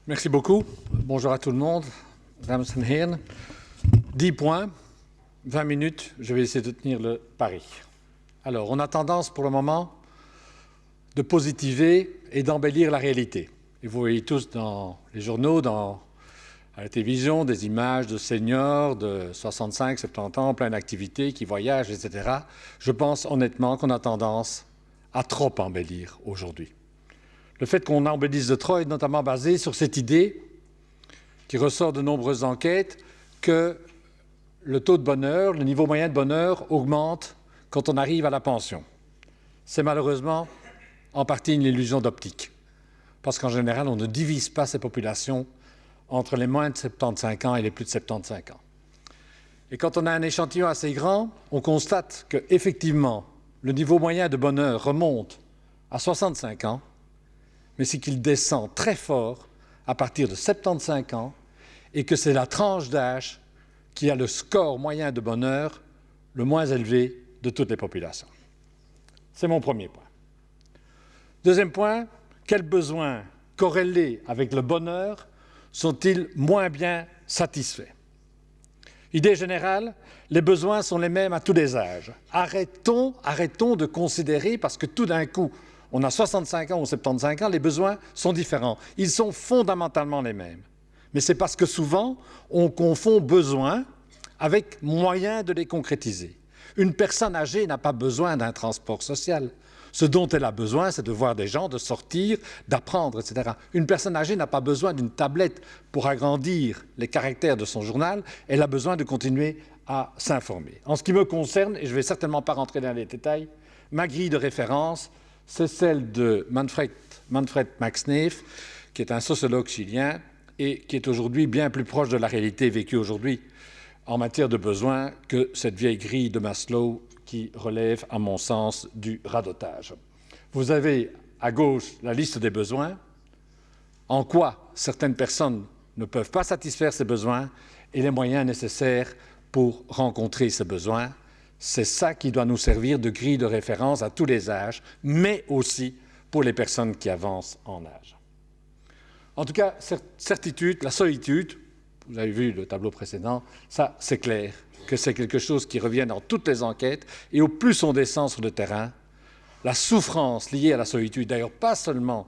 Merci beaucoup. Bonjour à tout le monde. Dames et heren. 10 points, 20 minutes, je vais essayer de tenir le pari. Alors, on a tendance pour le moment de positiver et d'embellir la réalité. Et vous voyez tous dans les journaux, à la télévision, des images de seniors de 65, 70 ans, plein d'activités, qui voyagent, etc. Je pense honnêtement qu'on a tendance à trop embellir aujourd'hui. Le fait qu'on embellisse de trop est notamment basé sur cette idée qui ressort de nombreuses enquêtes que le taux de bonheur, le niveau moyen de bonheur augmente quand on arrive à la pension. C'est malheureusement en partie une illusion d'optique, parce qu'en général, on ne divise pas ces populations entre les moins de 75 ans et les plus de 75 ans. Et quand on a un échantillon assez grand, on constate qu'effectivement, le niveau moyen de bonheur remonte à 65 ans, mais c'est qu'il descend très fort à partir de 75 ans et que c'est la tranche d'âge qui a le score moyen de bonheur le moins élevé de toutes les populations. C'est mon premier point. Deuxième point, quels besoins corrélés avec le bonheur sont-ils moins bien satisfaits? Idée générale, les besoins sont les mêmes à tous les âges. Arrêtons de considérer, parce que tout d'un coup, on a 65 ans ou 75 ans, les besoins sont différents. Ils sont fondamentalement les mêmes. Mais c'est parce que souvent, on confond besoins avec moyens de les concrétiser. Une personne âgée n'a pas besoin d'un transport social. Ce dont elle a besoin, c'est de voir des gens, de sortir, d'apprendre, etc. Une personne âgée n'a pas besoin d'une tablette pour agrandir les caractères de son journal, elle a besoin de continuer à s'informer. En ce qui me concerne, et je ne vais certainement pas rentrer dans les détails, ma grille de référence, c'est celle de Manfred Max Neef, qui est un sociologue chilien et qui est aujourd'hui bien plus proche de la réalité vécue aujourd'hui en matière de besoins que cette vieille grille de Maslow qui relève, à mon sens, du radotage. Vous avez à gauche la liste des besoins, en quoi certaines personnes ne peuvent pas satisfaire ces besoins et les moyens nécessaires pour rencontrer ces besoins. C'est ça qui doit nous servir de grille de référence à tous les âges, mais aussi pour les personnes qui avancent en âge. En tout cas, certitude, la solitude, vous avez vu le tableau précédent, ça c'est clair que c'est quelque chose qui revient dans toutes les enquêtes et au plus on descend sur le terrain, la souffrance liée à la solitude, d'ailleurs pas seulement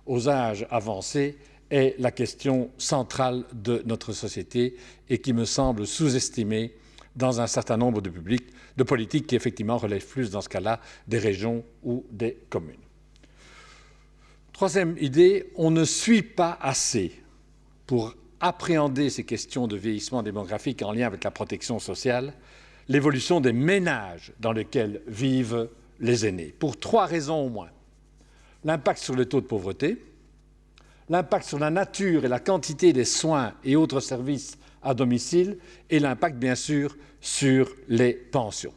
aux âges avancés, est la question centrale de notre société et qui me semble sous-estimée dans un certain nombre de politiques qui effectivement relèvent plus dans ce cas-là des régions ou des communes. Troisième idée, on ne suit pas assez pour appréhender ces questions de vieillissement démographique en lien avec la protection sociale, l'évolution des ménages dans lesquels vivent les aînés, pour 3 raisons au moins. L'impact sur le taux de pauvreté, l'impact sur la nature et la quantité des soins et autres services à domicile et l'impact, bien sûr, sur les pensions.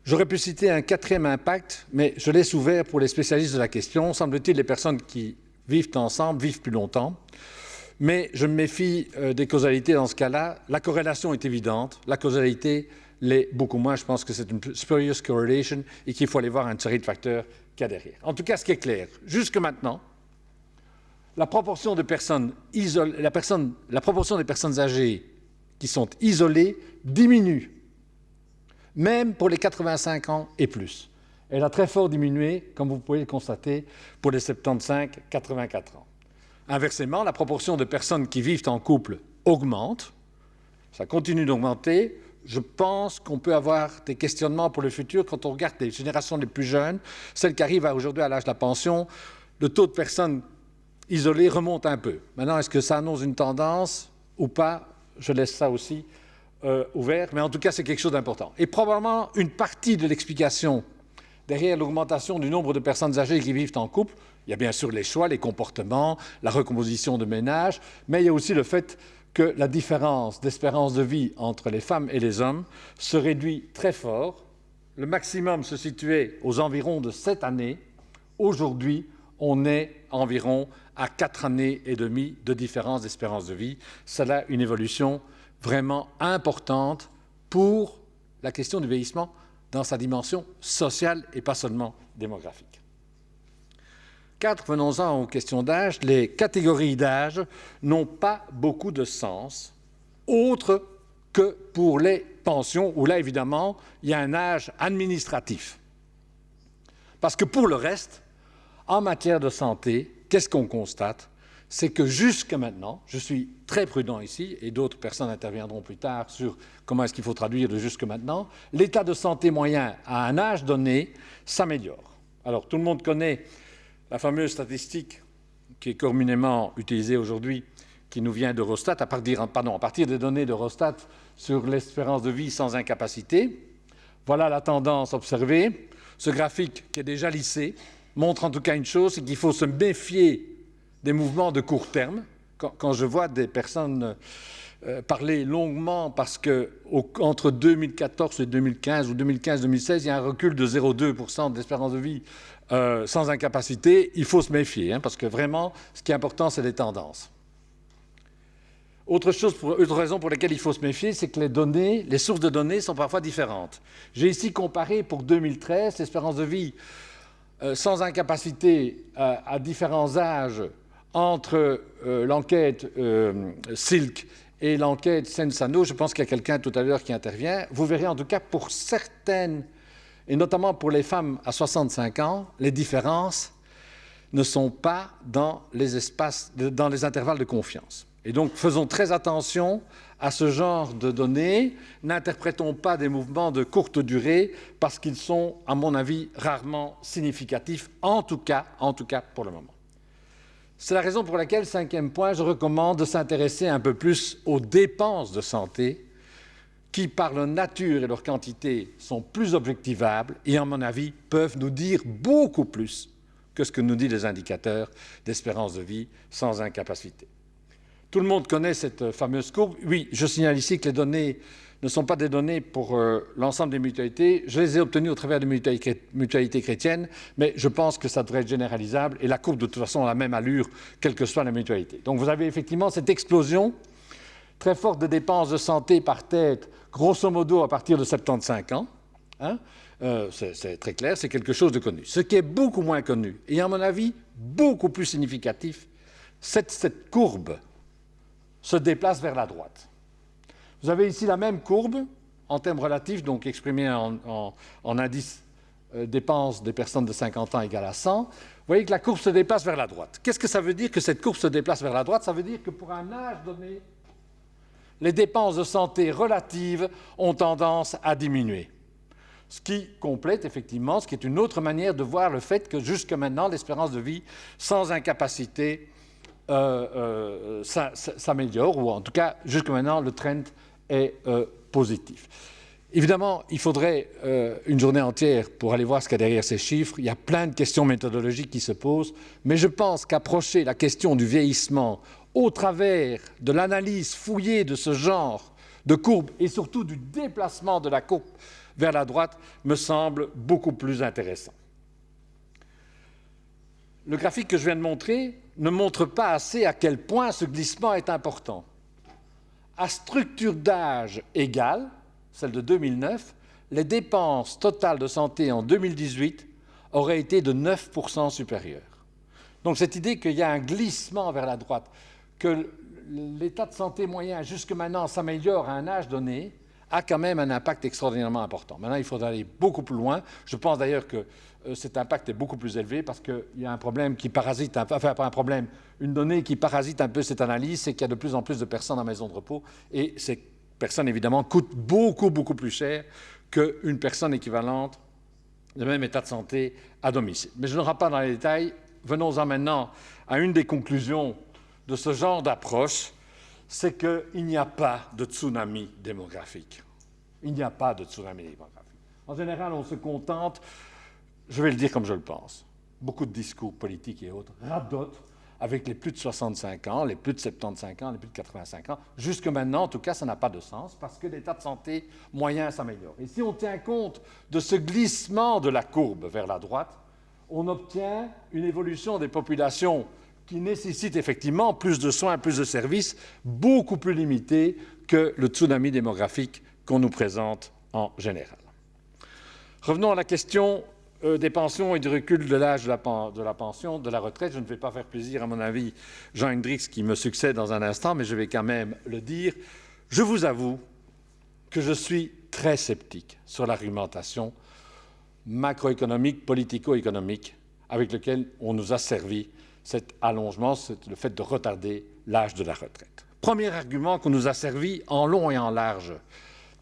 J'aurais pu citer un 4e impact, mais je laisse ouvert pour les spécialistes de la question. Semble-t-il, les personnes qui vivent ensemble vivent plus longtemps. Mais je me méfie des causalités dans ce cas-là. La corrélation est évidente. La causalité l'est beaucoup moins. Je pense que c'est une spurious correlation et qu'il faut aller voir une série de facteurs qu'il y a derrière. En tout cas, ce qui est clair, jusque maintenant, la proportion des personnes âgées qui sont isolées diminue, même pour les 85 ans et plus. Elle a très fort diminué, comme vous pouvez le constater, pour les 75-84 ans. Inversement, la proportion de personnes qui vivent en couple augmente. Ça continue d'augmenter. Je pense qu'on peut avoir des questionnements pour le futur quand on regarde les générations les plus jeunes, celles qui arrivent aujourd'hui à l'âge de la pension. Le taux de personnes isolées remonte un peu. Maintenant, est-ce que ça annonce une tendance ou pas? Je laisse ça aussi ouvert, mais en tout cas, c'est quelque chose d'important. Et probablement, une partie de l'explication derrière l'augmentation du nombre de personnes âgées qui vivent en couple, il y a bien sûr les choix, les comportements, la recomposition de ménage, mais il y a aussi le fait que la différence d'espérance de vie entre les femmes et les hommes se réduit très fort. Le maximum se situait aux environs de 7 années. Aujourd'hui, on est environ à 4 années et demie de différence d'espérance de vie. C'est là une évolution vraiment importante pour la question du vieillissement dans sa dimension sociale et pas seulement démographique. 4, venons-en aux questions d'âge. Les catégories d'âge n'ont pas beaucoup de sens, autre que pour les pensions, où là, évidemment, il y a un âge administratif. Parce que pour le reste, en matière de santé, qu'est-ce qu'on constate? C'est que jusqu'à maintenant, je suis très prudent ici, et d'autres personnes interviendront plus tard sur comment est-ce qu'il faut traduire de jusque maintenant, l'état de santé moyen à un âge donné s'améliore. Alors, tout le monde connaît la fameuse statistique qui est communément utilisée aujourd'hui, qui nous vient d'Eurostat, à partir des données d'Eurostat sur l'espérance de vie sans incapacité. Voilà la tendance observée. Ce graphique, qui est déjà lissé, montre en tout cas une chose, c'est qu'il faut se méfier des mouvements de court terme. Quand je vois des personnes parler longuement parce qu'entre 2014 et 2015 ou 2015-2016, il y a un recul de 0,2% d'espérance de vie sans incapacité, il faut se méfier, hein, parce que vraiment, ce qui est important, c'est les tendances. Autre raison pour laquelle il faut se méfier, c'est que les sources de données sont parfois différentes. J'ai ici comparé pour 2013 l'espérance de vie sans incapacité à différents âges entre l'enquête Silk et l'enquête Sensano. Je pense qu'il y a quelqu'un tout à l'heure qui intervient. Vous verrez en tout cas pour certaines, et notamment pour les femmes à 65 ans, les différences ne sont pas dans les intervalles de confiance. Et donc, faisons très attention à ce genre de données. N'interprétons pas des mouvements de courte durée parce qu'ils sont, à mon avis, rarement significatifs, en tout cas pour le moment. C'est la raison pour laquelle, 5e point, je recommande de s'intéresser un peu plus aux dépenses de santé qui, par leur nature et leur quantité, sont plus objectivables et, à mon avis, peuvent nous dire beaucoup plus que ce que nous disent les indicateurs d'espérance de vie sans incapacité. Tout le monde connaît cette fameuse courbe. Oui, je signale ici que les données ne sont pas des données pour l'ensemble des mutualités. Je les ai obtenues au travers des mutualités chrétiennes, mais je pense que ça devrait être généralisable et la courbe, de toute façon, a la même allure, quelle que soit la mutualité. Donc vous avez effectivement cette explosion très forte de dépenses de santé par tête, grosso modo à partir de 75 ans. Hein? C'est très clair, c'est quelque chose de connu. Ce qui est beaucoup moins connu, et à mon avis beaucoup plus significatif, c'est cette courbe se déplace vers la droite. Vous avez ici la même courbe en termes relatifs, donc exprimée en indice dépenses des personnes de 50 ans égale à 100. Vous voyez que la courbe se déplace vers la droite. Qu'est-ce que ça veut dire que cette courbe se déplace vers la droite? Ça veut dire que pour un âge donné, les dépenses de santé relatives ont tendance à diminuer. Ce qui complète effectivement, ce qui est une autre manière de voir le fait que jusque maintenant, l'espérance de vie sans incapacité s'améliore, ou en tout cas, jusque maintenant, le trend est positif. Évidemment, il faudrait une journée entière pour aller voir ce qu'il y a derrière ces chiffres. Il y a plein de questions méthodologiques qui se posent, mais je pense qu'approcher la question du vieillissement au travers de l'analyse fouillée de ce genre de courbe et surtout du déplacement de la courbe vers la droite me semble beaucoup plus intéressant. Le graphique que je viens de montrer ne montre pas assez à quel point ce glissement est important. À structure d'âge égale, celle de 2009, les dépenses totales de santé en 2018 auraient été de 9% supérieures. Donc cette idée qu'il y a un glissement vers la droite, que l'état de santé moyen jusque maintenant s'améliore à un âge donné, a quand même un impact extraordinairement important. Maintenant, il faudra aller beaucoup plus loin. Je pense d'ailleurs que cet impact est beaucoup plus élevé parce qu'il y a un problème qui parasite, enfin pas un problème, une donnée qui parasite un peu cette analyse, c'est qu'il y a de plus en plus de personnes en maison de repos et ces personnes, évidemment, coûtent beaucoup plus cher qu'une personne équivalente de même état de santé à domicile. Mais je ne rentre pas dans les détails. Venons-en maintenant à une des conclusions de ce genre d'approche, c'est qu'il n'y a pas de tsunami démographique. Il n'y a pas de tsunami démographique. En général, on se contente, je vais le dire comme je le pense, beaucoup de discours politiques et autres radotent avec les plus de 65 ans, les plus de 75 ans, les plus de 85 ans. Jusque maintenant, en tout cas, ça n'a pas de sens parce que l'état de santé moyen s'améliore. Et si on tient compte de ce glissement de la courbe vers la droite, on obtient une évolution des populations qui nécessite effectivement plus de soins, plus de services, beaucoup plus limitée que le tsunami démographique qu'on nous présente en général. Revenons à la question des pensions et du recul de l'âge de la pension, de la retraite. Je ne vais pas faire plaisir, à mon avis, Jean Hendricks qui me succède dans un instant, mais je vais quand même le dire. Je vous avoue que je suis très sceptique sur l'argumentation macroéconomique, politico-économique avec lequel on nous a servi cet allongement, le fait de retarder l'âge de la retraite. Premier argument qu'on nous a servi en long et en large.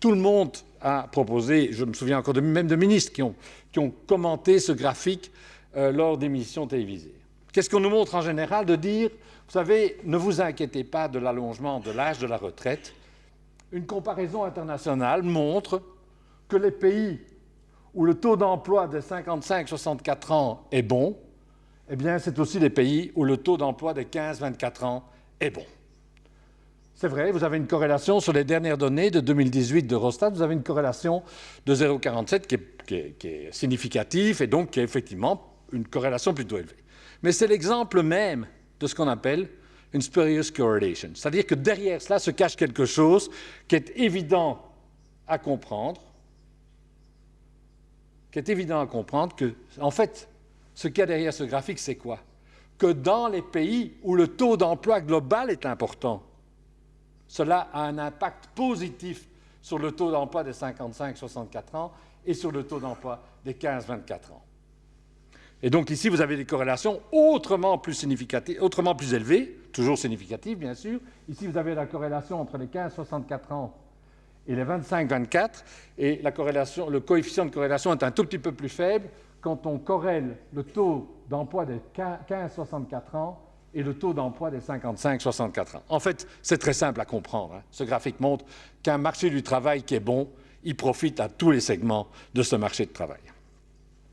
Tout le monde a proposé, je me souviens encore même de ministres qui ont commenté ce graphique lors d'émissions télévisées. Qu'est-ce qu'on nous montre en général? De dire, vous savez, ne vous inquiétez pas de l'allongement de l'âge de la retraite. Une comparaison internationale montre que les pays où le taux d'emploi de 55-64 ans est bon, eh bien, c'est aussi les pays où le taux d'emploi de 15-24 ans est bon. C'est vrai, vous avez une corrélation sur les dernières données de 2018 d'Eurostat, vous avez une corrélation de 0,47 qui est significative et donc qui est effectivement une corrélation plutôt élevée. Mais c'est l'exemple même de ce qu'on appelle une spurious correlation. C'est-à-dire que derrière cela se cache quelque chose qui est évident à comprendre, que, en fait, ce qu'il y a derrière ce graphique, c'est quoi? Que dans les pays où le taux d'emploi global est important, cela a un impact positif sur le taux d'emploi des 55-64 ans et sur le taux d'emploi des 15-24 ans. Et donc ici, vous avez des corrélations autrement plus significatives, autrement plus élevées, toujours significatives, bien sûr. Ici, vous avez la corrélation entre les 15-64 ans et les 25-24, et le coefficient de corrélation est un tout petit peu plus faible quand on corrèle le taux d'emploi des 15-64 ans et le taux d'emploi des 55-64 ans. En fait, c'est très simple à comprendre. Ce graphique montre qu'un marché du travail qui est bon, il profite à tous les segments de ce marché de travail.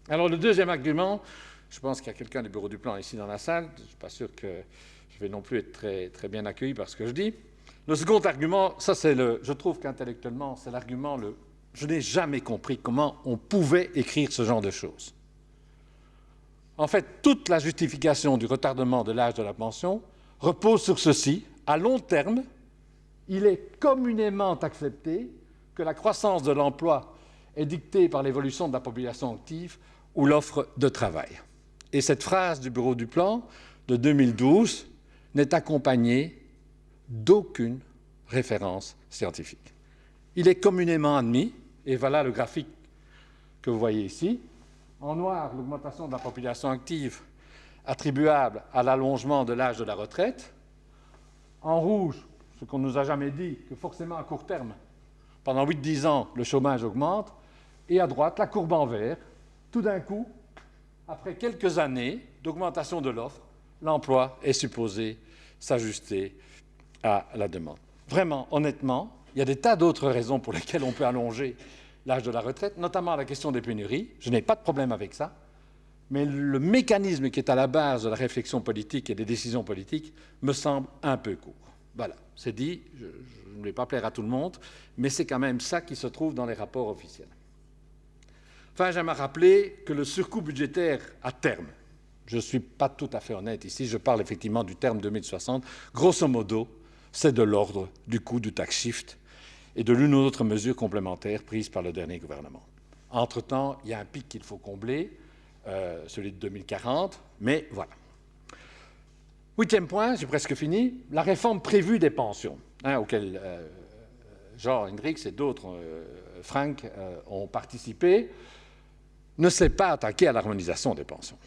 Alors, le deuxième argument, je pense qu'il y a quelqu'un du bureau du plan ici dans la salle, je ne suis pas sûr que je vais non plus être très, très bien accueilli par ce que je dis. Le second argument, ça c'est je trouve qu'intellectuellement, c'est l'argument, je n'ai jamais compris comment on pouvait écrire ce genre de choses. En fait, toute la justification du retardement de l'âge de la pension repose sur ceci. À long terme, il est communément accepté que la croissance de l'emploi est dictée par l'évolution de la population active ou l'offre de travail. Et cette phrase du Bureau du Plan de 2012 n'est accompagnée d'aucune référence scientifique. Il est communément admis, et voilà le graphique que vous voyez ici, en noir, l'augmentation de la population active attribuable à l'allongement de l'âge de la retraite, en rouge, ce qu'on ne nous a jamais dit, que forcément à court terme, pendant 8-10 ans, le chômage augmente, et à droite, la courbe en vert, tout d'un coup, après quelques années d'augmentation de l'offre, l'emploi est supposé s'ajuster à la demande. Vraiment, honnêtement, il y a des tas d'autres raisons pour lesquelles on peut allonger l'âge de la retraite, notamment la question des pénuries. Je n'ai pas de problème avec ça, mais le mécanisme qui est à la base de la réflexion politique et des décisions politiques me semble un peu court. Voilà, c'est dit, je ne vais pas plaire à tout le monde, mais c'est quand même ça qui se trouve dans les rapports officiels. Enfin, j'aime rappeler que le surcoût budgétaire à terme, je ne suis pas tout à fait honnête ici, je parle effectivement du terme 2060, grosso modo, c'est de l'ordre du coût du tax shift et de l'une ou l'autre mesure complémentaire prise par le dernier gouvernement. Entre-temps, il y a un pic qu'il faut combler, celui de 2040, mais voilà. 8e point, j'ai presque fini, la réforme prévue des pensions, auquel Jean Hendricks et d'autres, Frank, ont participé, ne s'est pas attaqué à l'harmonisation des pensions.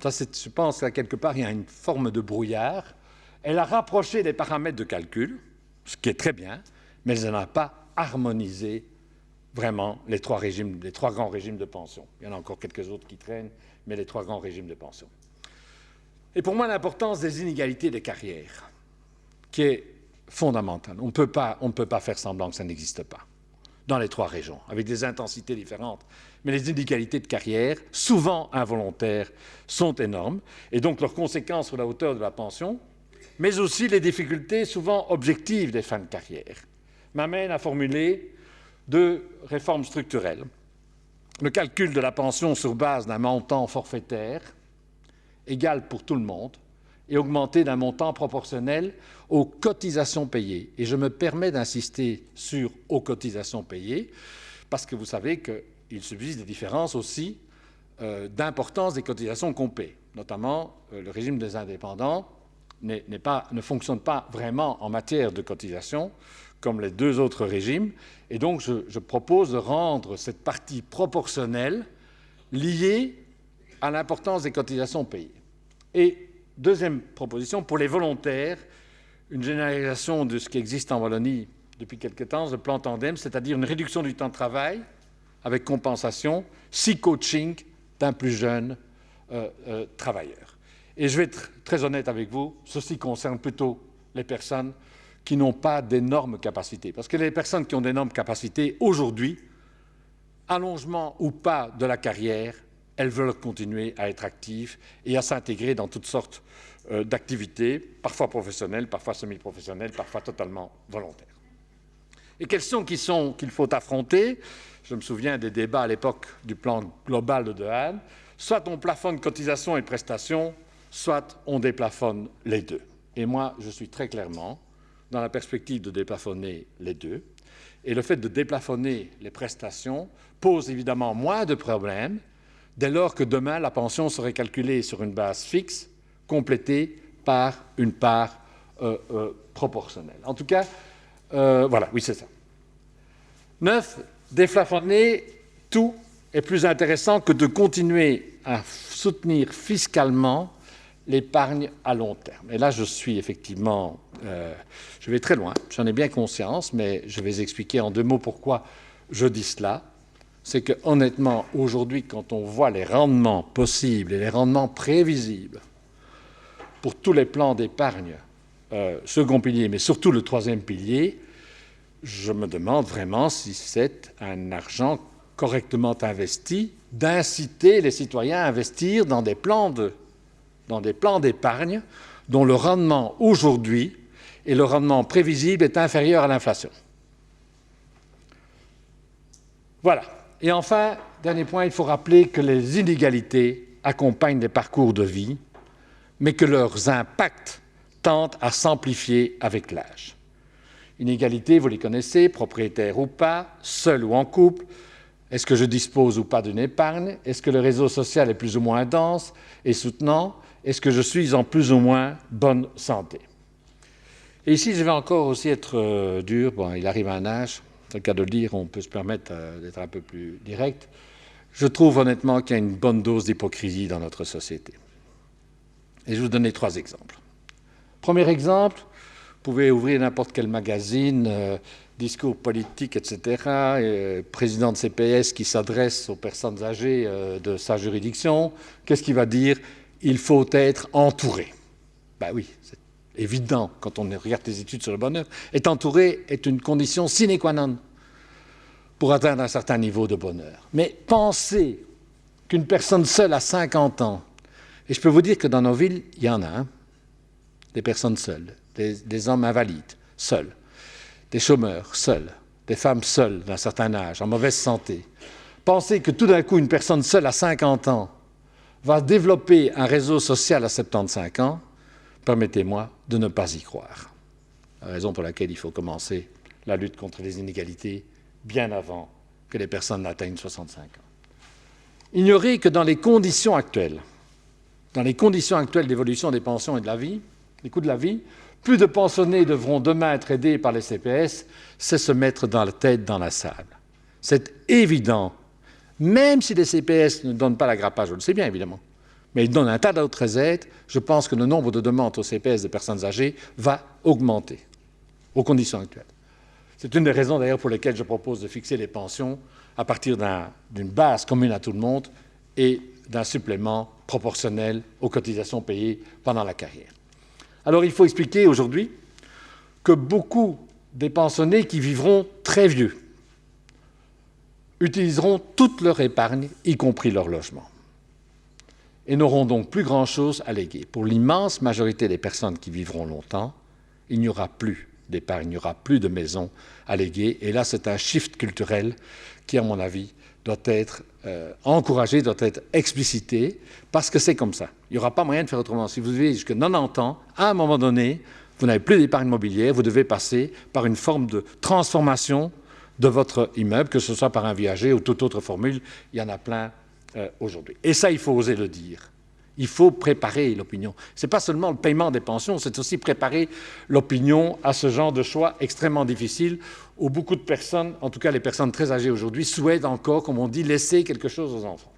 Ça, je pense qu'à quelque part, il y a une forme de brouillard. Elle a rapproché les paramètres de calcul, ce qui est très bien, mais elle n'a pas harmonisé vraiment les trois grands régimes de pension. Il y en a encore quelques autres qui traînent, mais les trois grands régimes de pension. Et pour moi, l'importance des inégalités de carrière, qui est fondamentale. On ne peut pas faire semblant que ça n'existe pas dans les trois régions, avec des intensités différentes. Mais les inégalités de carrière, souvent involontaires, sont énormes, et donc leurs conséquences sur la hauteur de la pension, mais aussi les difficultés souvent objectives des fins de carrière, m'amènent à formuler deux réformes structurelles. Le calcul de la pension sur base d'un montant forfaitaire, égal pour tout le monde, et augmenté d'un montant proportionnel aux cotisations payées. Et je me permets d'insister sur « aux cotisations payées » parce que vous savez qu'il subsiste des différences aussi d'importance des cotisations qu'on paie. Notamment, le régime des indépendants ne fonctionne pas vraiment en matière de cotisation comme les deux autres régimes. Et donc, je propose de rendre cette partie proportionnelle liée à l'importance des cotisations payées. Et deuxième proposition, pour les volontaires, une généralisation de ce qui existe en Wallonie depuis quelque temps, le plan Tandem, c'est-à-dire une réduction du temps de travail avec compensation, si coaching d'un plus jeune travailleur. Et je vais être très honnête avec vous, ceci concerne plutôt les personnes qui n'ont pas d'énormes capacités. Parce que les personnes qui ont d'énormes capacités, aujourd'hui, allongement ou pas de la carrière, elles veulent continuer à être actives et à s'intégrer dans toutes sortes d'activités, parfois professionnelles, parfois semi-professionnelles, parfois totalement volontaires. Et questions qu'il faut affronter, je me souviens des débats à l'époque du plan global de Dehaene, soit on plafonne cotisations et prestations, soit on déplafonne les deux. Et moi, je suis très clairement dans la perspective de déplafonner les deux. Et le fait de déplafonner les prestations pose évidemment moins de problèmes dès lors que demain, la pension serait calculée sur une base fixe, complétée par une part proportionnelle. En tout cas, voilà, oui, c'est ça. 9. Déplafonner tout est plus intéressant que de continuer à soutenir fiscalement l'épargne à long terme. Et là, je suis effectivement... je vais très loin, j'en ai bien conscience, mais je vais expliquer en 2 mots pourquoi je dis cela. C'est que, honnêtement, aujourd'hui, quand on voit les rendements possibles et les rendements prévisibles pour tous les plans d'épargne, second pilier, mais surtout le 3e pilier, je me demande vraiment si c'est un argent correctement investi, d'inciter les citoyens à investir dans des plans d'épargne dont le rendement aujourd'hui et le rendement prévisible est inférieur à l'inflation. Voilà. Et enfin, dernier point, il faut rappeler que les inégalités accompagnent les parcours de vie, mais que leurs impacts tendent à s'amplifier avec l'âge. Inégalités, vous les connaissez, propriétaires ou pas, seul ou en couple. Est-ce que je dispose ou pas d'une épargne? Est-ce que le réseau social est plus ou moins dense et soutenant? Est-ce que je suis en plus ou moins bonne santé? Et ici, je vais encore aussi être dur. Bon, il arrive à un âge, c'est le cas de le dire, on peut se permettre d'être un peu plus direct. Je trouve honnêtement qu'il y a une bonne dose d'hypocrisie dans notre société. Et je vais vous donner 3 exemples. Premier exemple, vous pouvez ouvrir n'importe quel magazine, discours politique, etc., président de CPS qui s'adresse aux personnes âgées de sa juridiction. Qu'est-ce qu'il va dire? Il faut être entouré. Ben oui, c'est évident quand on regarde les études sur le bonheur. Être entouré est une condition sine qua non pour atteindre un certain niveau de bonheur. Mais pensez qu'une personne seule à 50 ans, et je peux vous dire que dans nos villes, il y en a, hein, des personnes seules, des hommes invalides, seuls, des chômeurs, seuls, des femmes seules d'un certain âge, en mauvaise santé. Pensez que tout d'un coup, une personne seule à 50 ans va développer un réseau social à 75 ans, permettez-moi de ne pas y croire. La raison pour laquelle il faut commencer la lutte contre les inégalités bien avant que les personnes n'atteignent 65 ans. Ignorez que dans les conditions actuelles d'évolution des pensions et de la vie, des coûts de la vie, plus de pensionnés devront demain être aidés par les CPS, c'est se mettre dans la tête dans la sable. C'est évident. Même si les CPS ne donnent pas l'agrappage, je le sais bien évidemment, mais ils donnent un tas d'autres aides, je pense que le nombre de demandes au CPS de personnes âgées va augmenter aux conditions actuelles. C'est une des raisons d'ailleurs pour lesquelles je propose de fixer les pensions à partir d'une base commune à tout le monde et d'un supplément proportionnel aux cotisations payées pendant la carrière. Alors il faut expliquer aujourd'hui que beaucoup des pensionnés qui vivront très vieux utiliseront toute leur épargne, y compris leur logement, et n'auront donc plus grand-chose à léguer. Pour l'immense majorité des personnes qui vivront longtemps, il n'y aura plus d'épargne, il n'y aura plus de maison à léguer. Et là, c'est un shift culturel qui, à mon avis, doit être encouragé, doit être explicité, parce que c'est comme ça. Il n'y aura pas moyen de faire autrement. Si vous vivez jusqu'à 90 ans, à un moment donné, vous n'avez plus d'épargne mobilière, vous devez passer par une forme de transformation de votre immeuble, que ce soit par un viager ou toute autre formule. Il y en a plein aujourd'hui. Et ça, il faut oser le dire. Il faut préparer l'opinion. Ce n'est pas seulement le paiement des pensions, c'est aussi préparer l'opinion à ce genre de choix extrêmement difficile où beaucoup de personnes, en tout cas les personnes très âgées aujourd'hui, souhaitent encore, comme on dit, laisser quelque chose aux enfants.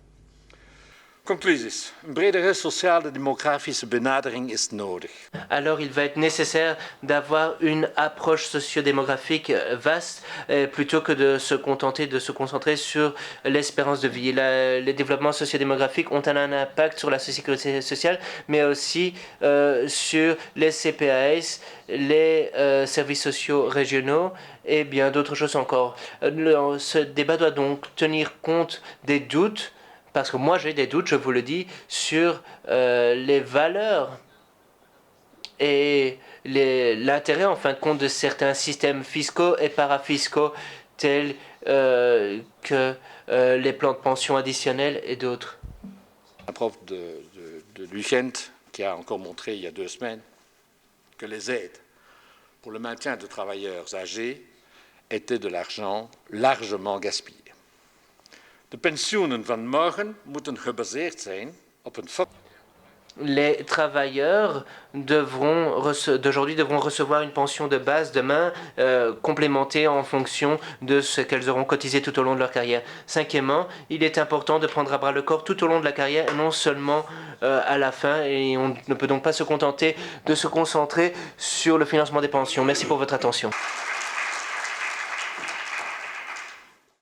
Conclusies. Een bredere sociale demografische benadering is nodig. Alors il va être nécessaire d'avoir une approche sociodémographique vaste plutôt que de se contenter de se concentrer sur l'espérance de vie. Les développements sociodémographiques ont un impact sur la sécurité sociale, mais aussi sur les CPAS, les services sociaux régionaux et bien d'autres choses encore. Ce débat doit donc tenir compte des doutes, parce que moi j'ai des doutes, je vous le dis, sur les valeurs et l'intérêt en fin de compte de certains systèmes fiscaux et parafiscaux tels que les plans de pension additionnels et d'autres. Un prof de l'UGent qui a encore montré il y a 2 semaines que les aides pour le maintien de travailleurs âgés étaient de l'argent largement gaspillé. De pensioenen van morgen moeten gebaseerd zijn op een... Les travailleurs d'aujourd'hui devront recevoir une pension de base demain, complémentée en fonction de ce qu'elles auront cotisé tout au long de leur carrière. Cinquièmement, il est important de prendre à bras le corps tout au long de la carrière, et non seulement à la fin, et on ne peut donc pas se contenter de se concentrer sur le financement des pensions. Merci pour votre attention.